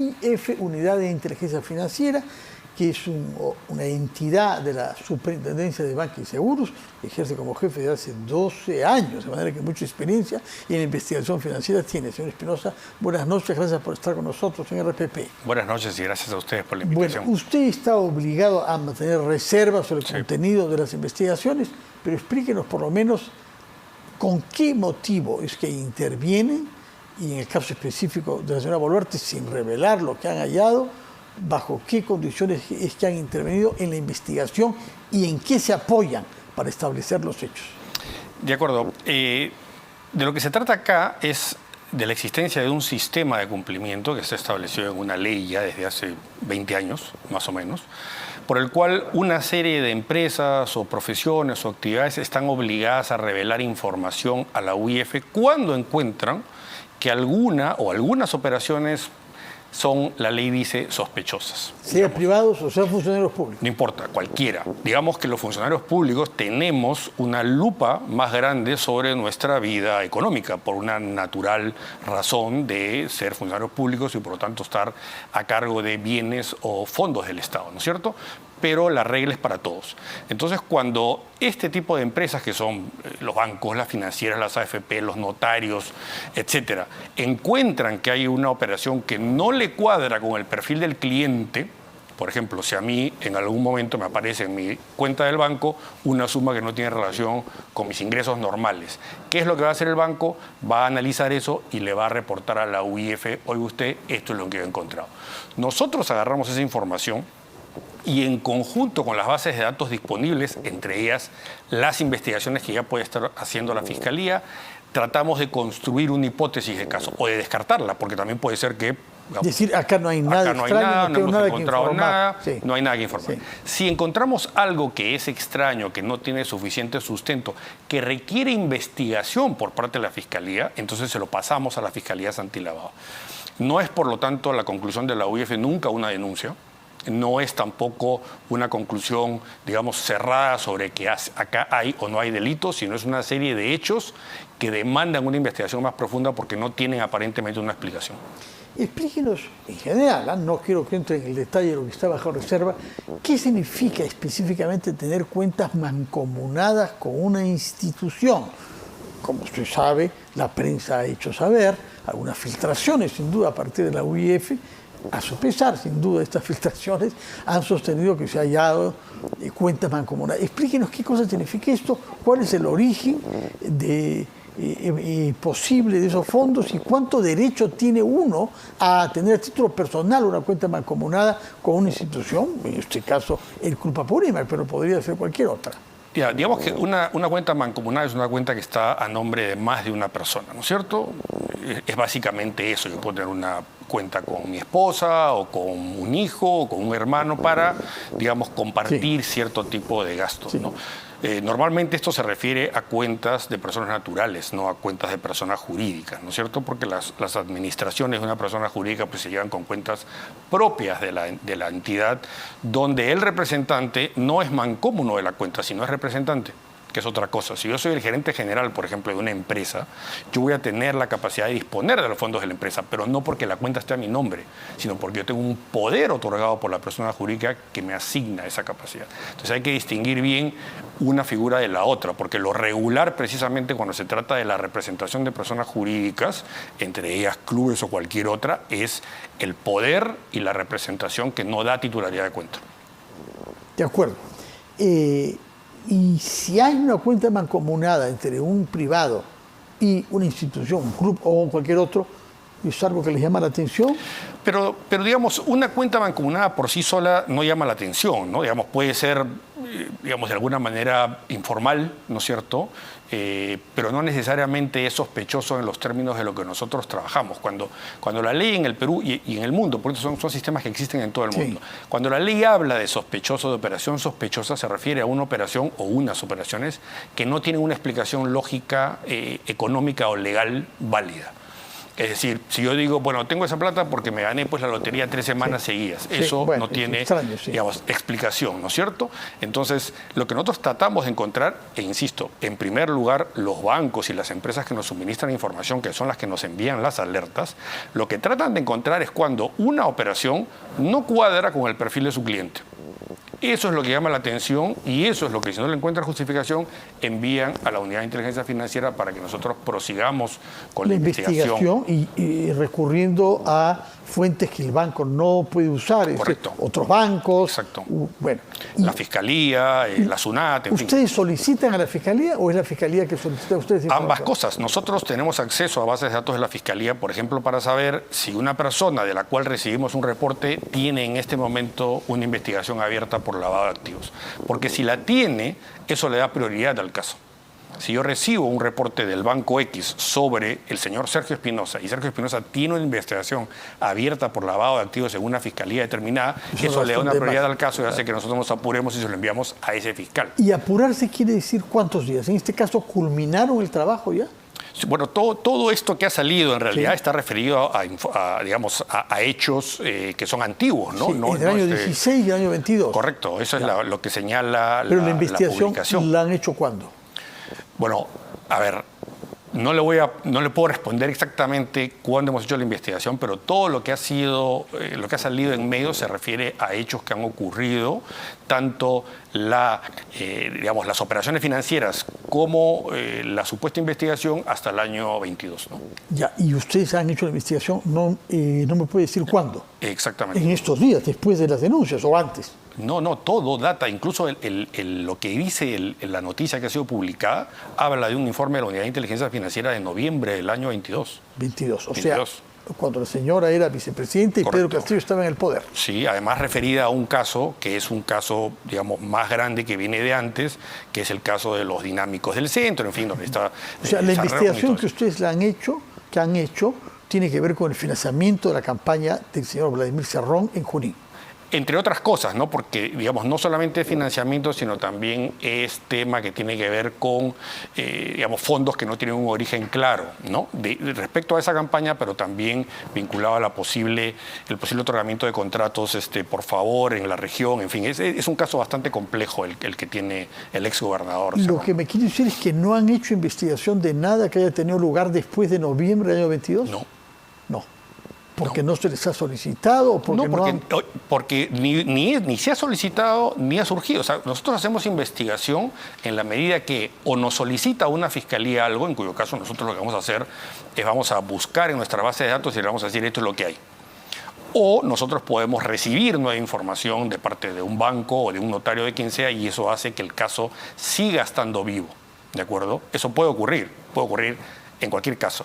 UIF, Unidad de Inteligencia Financiera, que es una entidad de la Superintendencia de Banca y Seguros, ejerce como jefe de hace 12 años, de manera que mucha experiencia y en la investigación financiera tiene. Señor Espinosa, buenas noches, gracias por estar con nosotros en RPP. Buenas noches y gracias a ustedes por la invitación. Bueno, usted está obligado a mantener reservas sobre el contenido de las investigaciones, pero explíquenos por lo menos con qué motivo es que intervienen y en el caso específico de la señora Boluarte, sin revelar lo que han hallado, bajo qué condiciones es que han intervenido en la investigación y en qué se apoyan para establecer los hechos. De acuerdo. De lo que se trata acá es de la existencia de un sistema de cumplimiento que está establecido en una ley ya desde hace 20 años, más o menos, por el cual una serie de empresas o profesiones o actividades están obligadas a revelar información a la UIF cuando encuentran que alguna o algunas operaciones son, la ley dice, sospechosas. Sea privados o sea funcionarios públicos. No importa, cualquiera. Digamos que los funcionarios públicos tenemos una lupa más grande sobre nuestra vida económica por una natural razón de ser funcionarios públicos y por lo tanto estar a cargo de bienes o fondos del Estado, ¿no es cierto? Pero la regla es para todos. Entonces, cuando este tipo de empresas, que son los bancos, las financieras, las AFP, los notarios, etcétera, encuentran que hay una operación que no le cuadra con el perfil del cliente, por ejemplo, si a mí en algún momento me aparece en mi cuenta del banco una suma que no tiene relación con mis ingresos normales, ¿qué es lo que va a hacer el banco? Va a analizar eso y le va a reportar a la UIF, oiga usted, esto es lo que he encontrado. Nosotros agarramos esa información y en conjunto con las bases de datos disponibles, entre ellas las investigaciones que ya puede estar haciendo la Fiscalía, tratamos de construir una hipótesis de caso o de descartarla, porque también puede ser que... Es decir, acá no hay nada extraño, no hemos encontrado nada, sí. No hay nada que informar. Sí. Si encontramos algo que es extraño, que no tiene suficiente sustento, que requiere investigación por parte de la Fiscalía, entonces se lo pasamos a la Fiscalía Antilavado. No es, por lo tanto, la conclusión de la UIF nunca una denuncia. No es tampoco una conclusión, digamos, cerrada sobre que acá hay o no hay delitos, sino es una serie de hechos que demandan una investigación más profunda porque no tienen aparentemente una explicación. Explíquenos, en general, no quiero que entre en el detalle de lo que está bajo reserva, ¿qué significa específicamente tener cuentas mancomunadas con una institución? Como usted sabe, la prensa ha hecho saber algunas filtraciones, sin duda, a partir de la UIF. A su pesar, sin duda, estas filtraciones han sostenido que se ha hallado cuentas mancomunadas. Explíquenos qué cosa significa esto, cuál es el origen posible de esos fondos y cuánto derecho tiene uno a tener a título personal una cuenta mancomunada con una institución, en este caso el Culpa Purímac, pero podría ser cualquier otra. Ya, digamos que una cuenta mancomunada es una cuenta que está a nombre de más de una persona, ¿no es cierto? Es básicamente eso. Yo puedo tener una cuenta con mi esposa o con un hijo o con un hermano para, digamos, compartir cierto tipo de gastos, ¿no? Normalmente esto se refiere a cuentas de personas naturales, no a cuentas de personas jurídicas, ¿no es cierto? Porque las administraciones de una persona jurídica pues se llevan con cuentas propias de la entidad, donde el representante no es mancómuno de la cuenta, sino es representante, que es otra cosa. Si yo soy el gerente general, por ejemplo, de una empresa, yo voy a tener la capacidad de disponer de los fondos de la empresa, pero no porque la cuenta esté a mi nombre, sino porque yo tengo un poder otorgado por la persona jurídica que me asigna esa capacidad. Entonces hay que distinguir bien una figura de la otra, porque lo regular precisamente cuando se trata de la representación de personas jurídicas, entre ellas clubes o cualquier otra, es el poder y la representación que no da titularidad de cuenta. De acuerdo. Y si hay una cuenta mancomunada entre un privado y una institución, un club o cualquier otro, ¿es algo que les llama la atención? Pero digamos, una cuenta mancomunada por sí sola no llama la atención, ¿no? Digamos, puede ser, digamos, de alguna manera informal, ¿no es cierto? Pero no necesariamente es sospechoso en los términos de lo que nosotros trabajamos. Cuando la ley en el Perú y en el mundo, porque son sistemas que existen en todo el mundo, cuando la ley habla de sospechoso, de operación sospechosa, se refiere a una operación o unas operaciones que no tienen una explicación lógica, económica o legal válida. Es decir, si yo digo, bueno, tengo esa plata porque me gané pues la lotería 3 semanas seguidas, eso bueno, no tiene, extraño, digamos, explicación, ¿no es cierto? Entonces, lo que nosotros tratamos de encontrar, e insisto, en primer lugar, los bancos y las empresas que nos suministran información, que son las que nos envían las alertas, lo que tratan de encontrar es cuando una operación no cuadra con el perfil de su cliente. Eso es lo que llama la atención y eso es lo que, si no le encuentran justificación, envían a la Unidad de Inteligencia Financiera para que nosotros prosigamos con la investigación. Y recurriendo a fuentes que el banco no puede usar. Correcto. Otros bancos. Exacto. Bueno. La Fiscalía, la SUNAT, en fin. ¿Ustedes solicitan a la Fiscalía o es la Fiscalía que solicita a ustedes información? Ambas cosas. Nosotros tenemos acceso a bases de datos de la Fiscalía, por ejemplo, para saber si una persona de la cual recibimos un reporte tiene en este momento una investigación abierta por lavado de activos. Porque si la tiene, eso le da prioridad al caso. Si yo recibo un reporte del Banco X sobre el señor Sergio Espinosa y Sergio Espinosa tiene una investigación abierta por lavado de activos en una fiscalía determinada, eso le da una prioridad al caso y hace que nosotros nos apuremos y se lo enviamos a ese fiscal. ¿Y apurarse quiere decir cuántos días? En este caso, ¿culminaron el trabajo ya? Bueno, todo esto que ha salido en realidad está referido digamos, a hechos que son antiguos, ¿no? Sí, del año 16 y del año 22. Correcto, eso es lo que señala Pero la investigación publicación. ¿la han hecho cuándo? Bueno, a ver, no le puedo responder exactamente cuándo hemos hecho la investigación, pero todo lo que ha sido, lo que ha salido en medio se refiere a hechos que han ocurrido, tanto digamos, las operaciones financieras como la supuesta investigación hasta el año 22, ¿no? Ya, y ustedes han hecho la investigación, no me puede decir cuándo. Exactamente. En estos días, después de las denuncias o antes. No, todo data, incluso lo que dice la noticia que ha sido publicada, habla de un informe de la Unidad de Inteligencia Financiera de noviembre del año 22. 22, o 22. sea, cuando la señora era vicepresidenta y Correcto. Pedro Castillo estaba en el poder. Sí, además referida a un caso que es un caso, digamos, más grande que viene de antes, que es el caso de los dinámicos del centro, en fin, donde está... O sea, la investigación que ustedes han hecho, tiene que ver con el financiamiento de la campaña del señor Vladimir Cerrón en Junín. Entre otras cosas, ¿no? Porque, digamos, no solamente financiamiento, sino también es tema que tiene que ver con, digamos, fondos que no tienen un origen claro, ¿no? Respecto a esa campaña, pero también vinculado a el posible otorgamiento de contratos por favor en la región, en fin, es un caso bastante complejo el que tiene el exgobernador. Lo que me quiere decir es que no han hecho investigación de nada que haya tenido lugar después de noviembre del año 22. No. ¿Porque no se les ha solicitado? ¿O porque porque ni se ha solicitado ni ha surgido. O sea, nosotros hacemos investigación en la medida que o nos solicita una fiscalía algo, en cuyo caso nosotros lo que vamos a hacer es vamos a buscar en nuestra base de datos y le vamos a decir esto es lo que hay. O nosotros podemos recibir nueva información de parte de un banco o de un notario de quien sea y eso hace que el caso siga estando vivo. ¿De acuerdo? Eso puede ocurrir en cualquier caso.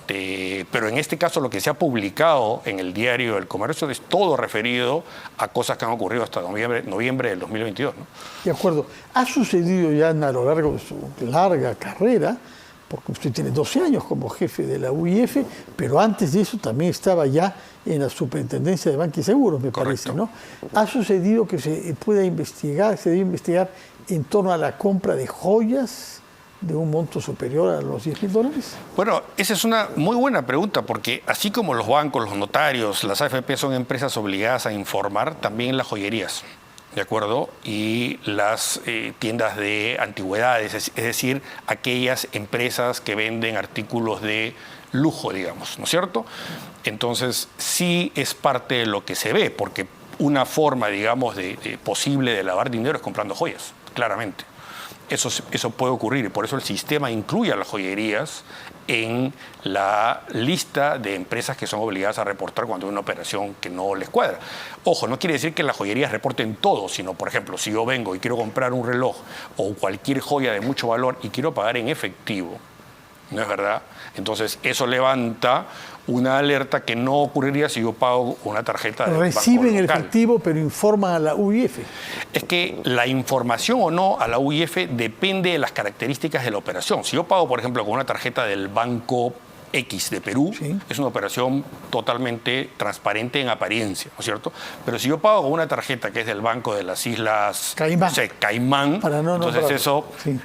Pero en este caso lo que se ha publicado en el diario El Comercio es todo referido a cosas que han ocurrido hasta noviembre del 2022, ¿no? De acuerdo. Ha sucedido ya a lo largo de su larga carrera, porque usted tiene 12 años como jefe de la UIF, pero antes de eso también estaba ya en la Superintendencia de Banca y Seguros, me parece, ¿no? Ha sucedido que se debe investigar en torno a la compra de joyas de un monto superior a los $10.000? Bueno, esa es una muy buena pregunta, porque así como los bancos, los notarios, las AFP son empresas obligadas a informar, también las joyerías, ¿de acuerdo? Y las tiendas de antigüedades, es decir, aquellas empresas que venden artículos de lujo, digamos, ¿no es cierto? Entonces, sí es parte de lo que se ve, porque una forma, digamos, posible de lavar dinero es comprando joyas, claramente. Eso puede ocurrir y por eso el sistema incluye a las joyerías en la lista de empresas que son obligadas a reportar cuando hay una operación que no les cuadra. Ojo, no quiere decir que las joyerías reporten todo, sino, por ejemplo, si yo vengo y quiero comprar un reloj o cualquier joya de mucho valor y quiero pagar en efectivo, ¿no es verdad? Entonces, eso levanta una alerta que no ocurriría si yo pago una tarjeta de Reciben el banco local. efectivo, pero informan a la UIF. Es que la información o no a la UIF depende de las características de la operación. Si yo pago, por ejemplo, con una tarjeta del Banco X de Perú, sí, es una operación totalmente transparente en apariencia, ¿no es cierto? Pero si yo pago con una tarjeta que es del Banco de las Islas Caimán, entonces eso... Sí,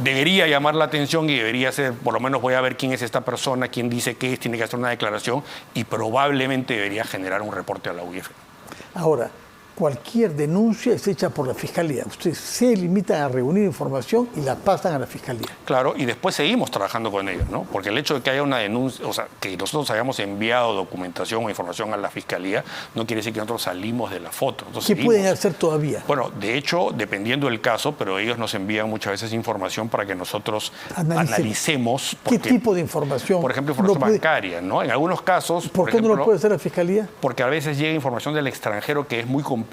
debería llamar la atención y debería ser, por lo menos voy a ver quién es esta persona, quién dice qué es, tiene que hacer una declaración y probablemente debería generar un reporte a la UIF. Ahora, cualquier denuncia es hecha por la Fiscalía. Ustedes se limitan a reunir información y la pasan a la Fiscalía. Claro, y después seguimos trabajando con ellos, ¿no? Porque el hecho de que haya una denuncia, o sea, que nosotros hayamos enviado documentación o información a la Fiscalía, no quiere decir que nosotros salimos de la foto. Entonces, ¿qué pueden hacer todavía? Bueno, de hecho, dependiendo del caso, pero ellos nos envían muchas veces información para que nosotros analicemos. ¿Qué tipo de información? Por ejemplo, información bancaria, ¿no? En algunos casos... ¿Por qué no lo puede hacer la Fiscalía? Porque a veces llega información del extranjero que es muy compleja,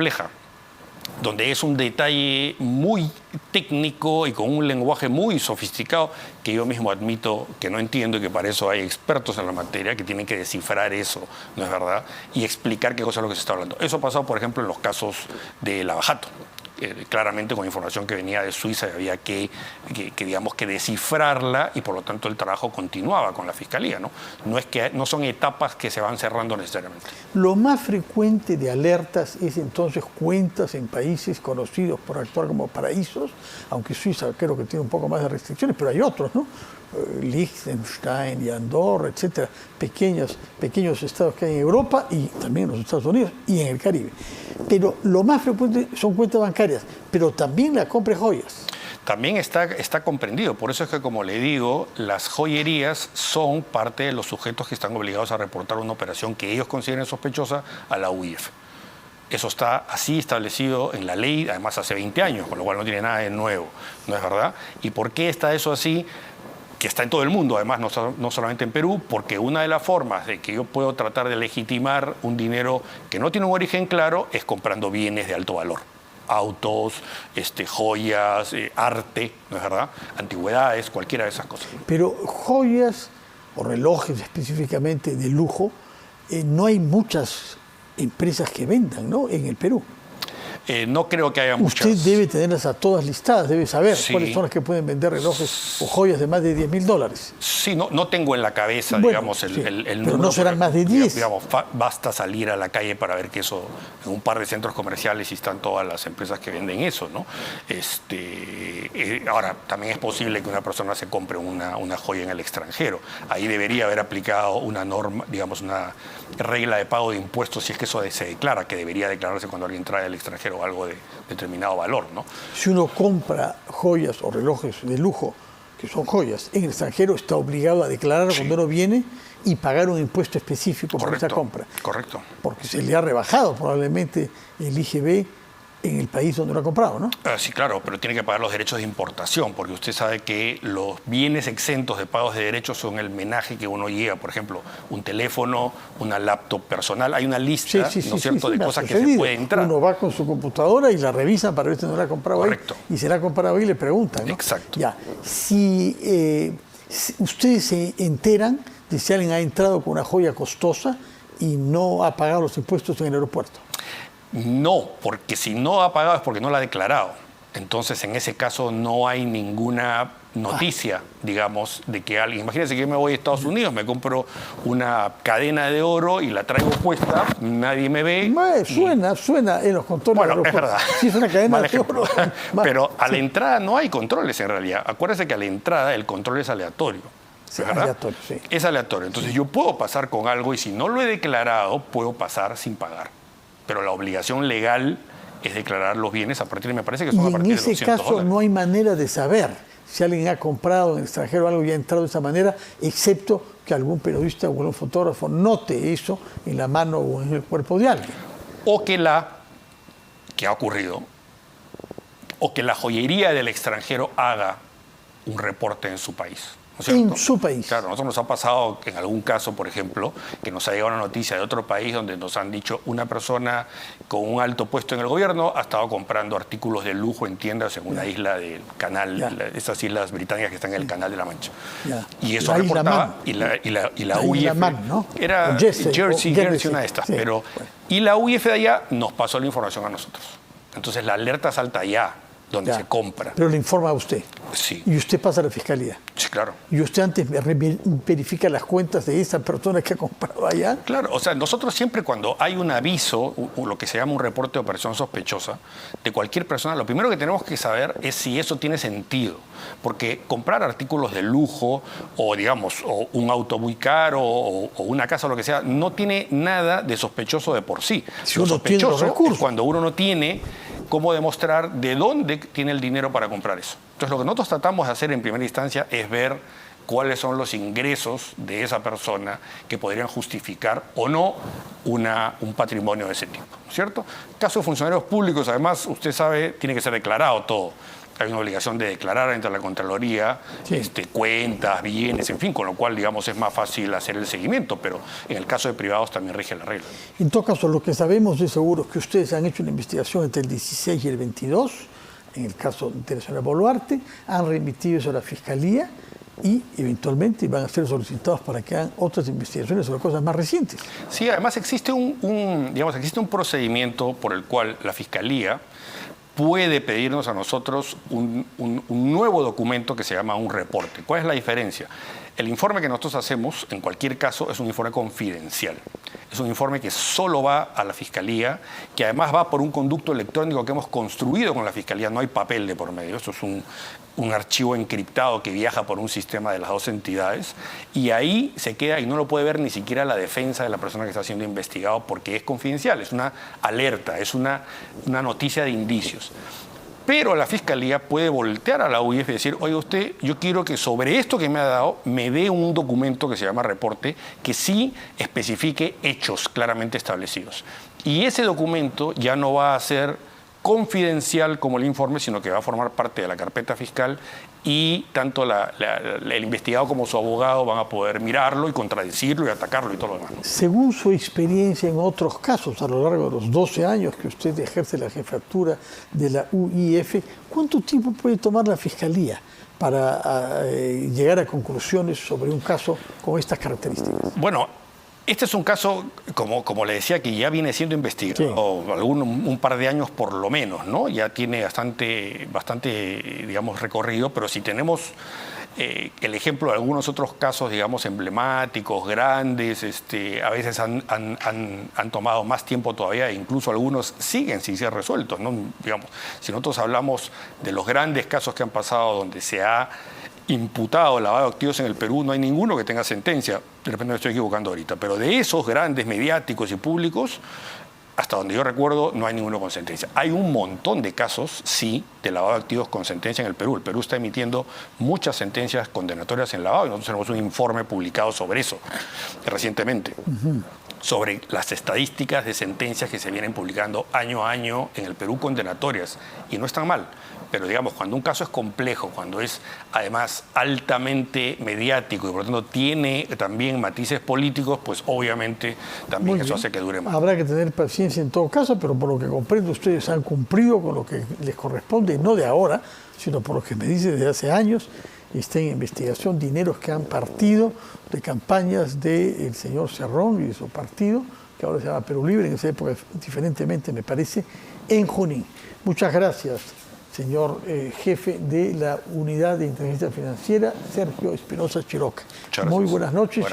donde es un detalle muy técnico y con un lenguaje muy sofisticado que yo mismo admito que no entiendo y que para eso hay expertos en la materia que tienen que descifrar eso, ¿no es verdad? Y explicar qué cosa es lo que se está hablando. Eso ha pasado, por ejemplo, en los casos de Lavajato. Claramente con información que venía de Suiza había digamos, que descifrarla y por lo tanto el trabajo continuaba con la Fiscalía, ¿no? No son etapas que se van cerrando necesariamente. Lo más frecuente de alertas es entonces cuentas en países conocidos por actuar como paraísos, aunque Suiza creo que tiene un poco más de restricciones, pero hay otros, ¿no? Liechtenstein y Andorra, etcétera, pequeños estados que hay en Europa y también en los Estados Unidos y en el Caribe. Pero lo más frecuente son cuentas bancarias, pero también la compra de joyas. También está comprendido, por eso es que, como le digo, las joyerías son parte de los sujetos que están obligados a reportar una operación que ellos consideren sospechosa a la UIF. Eso está así establecido en la ley, además hace 20 años, con lo cual no tiene nada de nuevo, ¿no es verdad? ¿Y por qué está eso así? Que está en todo el mundo, además, no solamente en Perú, porque una de las formas de que yo puedo tratar de legitimar un dinero que no tiene un origen claro es comprando bienes de alto valor. Autos, joyas, arte, ¿no es verdad? Antigüedades, cualquiera de esas cosas. Pero joyas o relojes específicamente de lujo, no hay muchas empresas que vendan, ¿no?, en el Perú. No creo que haya muchas. Usted debe tenerlas a todas listadas, debe saber cuáles son las que pueden vender relojes o joyas de más de $10.000. Sí, no tengo en la cabeza, bueno, digamos, el número. Pero no serán más de 10. Digamos, basta salir a la calle para ver que eso, en un par de centros comerciales, y están todas las empresas que venden eso, ¿no? Ahora, también es posible que una persona se compre una joya en el extranjero. Ahí debería haber aplicado una norma, digamos, una regla de pago de impuestos, si es que eso se declara, que debería declararse cuando alguien trae del extranjero algo de determinado valor, ¿no? Si uno compra joyas o relojes de lujo, que son joyas, en el extranjero está obligado a declarar cuando uno viene y pagar un impuesto específico por esa compra. Correcto. Porque se le ha rebajado probablemente el IGB en el país donde lo ha comprado, ¿no? Sí, claro, pero tiene que pagar los derechos de importación, porque usted sabe que los bienes exentos de pagos de derechos son el menaje que uno lleva, por ejemplo, un teléfono, una laptop personal, hay una lista, ¿no es cierto?, de cosas que se puede entrar. Uno va con su computadora y la revisan para ver si no la ha comprado ahí. Y si la ha comprado ahí le preguntan, ¿no? Exacto. Ya, si ustedes se enteran de si alguien ha entrado con una joya costosa y no ha pagado los impuestos en el aeropuerto. No, porque si no ha pagado es porque no la ha declarado. Entonces, en ese caso no hay ninguna noticia, digamos, de que alguien... Imagínense que yo me voy a Estados Unidos, me compro una cadena de oro y la traigo puesta, nadie me ve. Suena en los controles. Bueno, es verdad. Sí, es una cadena de oro. Pero a la entrada no hay controles en realidad. Acuérdense que a la entrada el control es aleatorio. Sí, aleatorio, sí. Es aleatorio. Entonces yo puedo pasar con algo y si no lo he declarado, puedo pasar sin pagar. Pero la obligación legal es declarar los bienes a partir, me parece que son a partir de $200. En ese caso no hay manera de saber si alguien ha comprado en el extranjero algo y ha entrado de esa manera, excepto que algún periodista o algún fotógrafo note eso en la mano o en el cuerpo de alguien. O que ha ocurrido, o que la joyería del extranjero haga un reporte en su país. ¿no en su país. Claro, a nosotros nos ha pasado en algún caso, por ejemplo, que nos ha llegado una noticia de otro país donde nos han dicho una persona con un alto puesto en el gobierno ha estado comprando artículos de lujo en tiendas en una isla del canal, esas islas británicas que están en el Canal de la Mancha. Y eso reportaba, y la UIF, ¿no? era Jersey, una de estas, pero y la UIF de allá nos pasó la información a nosotros. Entonces la alerta salta allá. donde Ya. se compra. Pero le informa a usted. Sí, Y usted pasa a la fiscalía. sí, claro. Y usted antes verifica las cuentas de esa persona que ha comprado allá. Claro, o sea, nosotros siempre cuando hay un aviso, lo que se llama un reporte de operación sospechosa, de cualquier persona, lo primero que tenemos que saber es si eso tiene sentido. Porque comprar artículos de lujo o, digamos, o un auto muy caro o una casa o lo que sea, no tiene nada de sospechoso de por sí. Si Lo uno tiene los sospechoso recursos. es cuando uno no tiene cómo demostrar de dónde tiene el dinero para comprar eso. Entonces, lo que nosotros tratamos de hacer en primera instancia es ver cuáles son los ingresos de esa persona que podrían justificar o no un patrimonio de ese tipo, ¿cierto? Caso de funcionarios públicos, además, usted sabe, tiene que ser declarado todo. Hay una obligación de declarar ante la Contraloría Sí. cuentas, bienes, en fin, con lo cual, digamos, es más fácil hacer el seguimiento, pero en el caso de privados también rige la regla. En todo caso, lo que sabemos de seguro es que ustedes han hecho una investigación entre el 16 y el 22, en el caso de la señora Boluarte, han remitido eso a la Fiscalía y eventualmente van a ser solicitados para que hagan otras investigaciones sobre cosas más recientes. Sí, además existe existe un procedimiento por el cual la Fiscalía puede pedirnos a nosotros un nuevo documento que se llama un reporte. ¿Cuál es la diferencia? El informe que nosotros hacemos, en cualquier caso, es un informe confidencial. Es un informe que solo va a la Fiscalía, que además va por un conducto electrónico que hemos construido con la Fiscalía. No hay papel de por medio. Esto es un archivo encriptado que viaja por un sistema de las dos entidades y ahí se queda y no lo puede ver ni siquiera la defensa de la persona que está siendo investigado porque es confidencial, es una alerta, es una noticia de indicios. Pero la Fiscalía puede voltear a la UIF y decir, oye usted, yo quiero que sobre esto que me ha dado me dé un documento que se llama reporte que sí especifique hechos claramente establecidos. Y ese documento ya no va a ser confidencial como el informe, sino que va a formar parte de la carpeta fiscal y tanto el investigado como su abogado van a poder mirarlo y contradecirlo y atacarlo y todo lo demás. Según su experiencia en otros casos, a lo largo de los 12 años que usted ejerce la jefatura de la UIF, ¿cuánto tiempo puede tomar la Fiscalía para llegar a conclusiones sobre un caso con estas características? Bueno, este es un caso, como le decía, que ya viene siendo investigado un par de años por lo menos, ¿no? Ya tiene bastante, digamos, recorrido, pero si tenemos el ejemplo de algunos otros casos, digamos, emblemáticos, grandes, a veces han tomado más tiempo todavía e incluso algunos siguen sin ser resueltos, ¿no? Digamos, si nosotros hablamos de los grandes casos que han pasado donde se ha imputado lavado de activos en el Perú, no hay ninguno que tenga sentencia, de repente me estoy equivocando ahorita, pero de esos grandes mediáticos y públicos, hasta donde yo recuerdo, no hay ninguno con sentencia. Hay un montón de casos, sí, de lavado de activos con sentencia en el Perú. El Perú está emitiendo muchas sentencias condenatorias en lavado y nosotros tenemos un informe publicado sobre eso recientemente. Sobre las estadísticas de sentencias que se vienen publicando año a año en el Perú condenatorias. Y no están mal. Pero digamos, cuando un caso es complejo, cuando es además altamente mediático y por lo tanto tiene también matices políticos, pues obviamente también eso hace que dure más. Habrá que tener paciencia en todo caso, pero por lo que comprendo ustedes han cumplido con lo que les corresponde, no de ahora, sino por lo que me dice desde hace años. Está en investigación dineros que han partido de campañas del señor Cerrón y de su partido, que ahora se llama Perú Libre, en esa época diferentemente me parece, en Junín. Muchas gracias, señor jefe de la Unidad de Inteligencia Financiera, Sergio Espinosa Chiroca. Muy buenas noches.